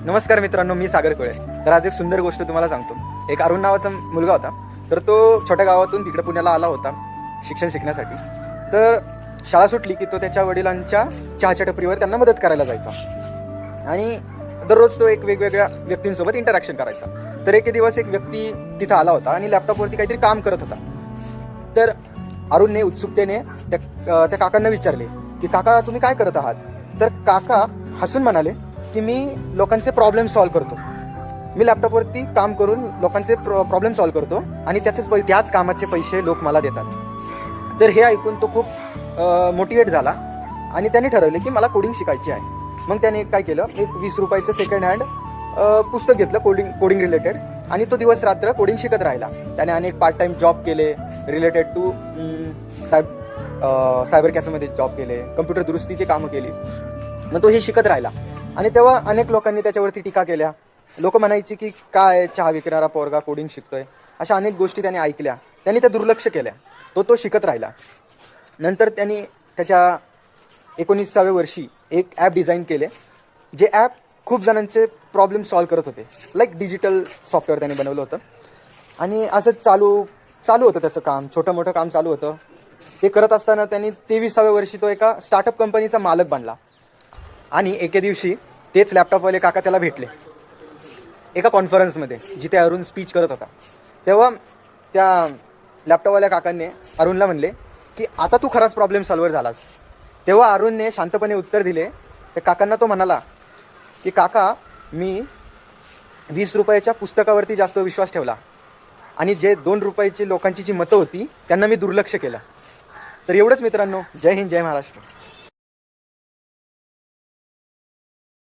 नमस्कार मित्रांनो, मी सागर कोळे. तर आज एक सुंदर गोष्ट तुम्हाला सांगतो. एक अरुण नावाचा मुलगा होता. तर तो छोट्या गावातून तिकडे पुण्याला आला होता शिक्षण शिकण्यासाठी. तर शाळा सुटली की तो त्याच्या वडिलांच्या चहाच्या टपरीवर त्यांना मदत करायला जायचा आणि दररोज तो एक वेगवेगळ्या व्यक्तींसोबत इंटरॅक्शन करायचा. तर एक दिवस एक व्यक्ती तिथं आला होता आणि लॅपटॉपवरती काहीतरी काम करत होता. तर अरुणने उत्सुकतेने त्या काकांना विचारले की काका, तुम्ही काय करत आहात? तर काका हसून म्हणाले की मी लोकांचे प्रॉब्लेम सॉल्व्ह करतो. मी लॅपटॉपवरती काम करून लोकांचे प्रॉब्लेम सॉल्व्ह करतो आणि त्याच कामाचे पैसे लोक मला देतात. तर हे ऐकून तो खूप मोटिवेट झाला आणि त्याने ठरवले की मला कोडिंग शिकायची आहे. मग त्याने काय केलं, एक 20 रुपयाचं सेकंड हँड पुस्तक घेतलं कोडिंग रिलेटेड आणि तो दिवस रात्र कोडिंग शिकत राहिला. त्याने अनेक पार्ट टाइम जॉब केले रिलेटेड टू सायबर कॅफेमध्ये जॉब केले, कम्प्युटर दुरुस्तीची कामं केली. मग तो हे शिकत राहिला आणि तेव्हा अनेक लोकांनी त्याच्यावरती टीका केल्या. लोक म्हणायची की काय चहा विकणारा पोरगा कोडिंग शिकतोय. अशा अनेक गोष्टी त्याने ऐकल्या. त्यांनी त्या दुर्लक्ष केल्या. तो शिकत राहिला. नंतर त्यांनी त्याच्या 19व्या वर्षी एक ॲप डिझाईन केले, जे ॲप खूप जणांचे प्रॉब्लेम सॉल्व्ह करत होते. लाईक डिजिटल सॉफ्टवेअर त्याने बनवलं होतं आणि असंच चालू होतं त्याचं काम. छोटं मोठं काम चालू होतं. ते करत असताना त्यांनी 23व्या वर्षी तो एका स्टार्टअप कंपनीचा मालक बनला. आणि एके दिवशी तेच लॅपटॉपवाले काका त्याला भेटले एका कॉन्फरन्समध्ये, जिथे अरुण स्पीच करत होता. तेव्हा त्या लॅपटॉपवाल्या काकांनी अरुणला म्हणले की आता तू खराच प्रॉब्लेम सॉल्व्हर झालास. तेव्हा अरुणने शांतपणे उत्तर दिले. त्या काकांना तो म्हणाला की काका, मी 20 रुपयाच्या पुस्तकावरती जास्त विश्वास ठेवला आणि जे 2 रुपयाची लोकांची जी मतं होती त्यांना मी दुर्लक्ष केलं. तर एवढंच मित्रांनो. जय हिंद, जय महाराष्ट्र.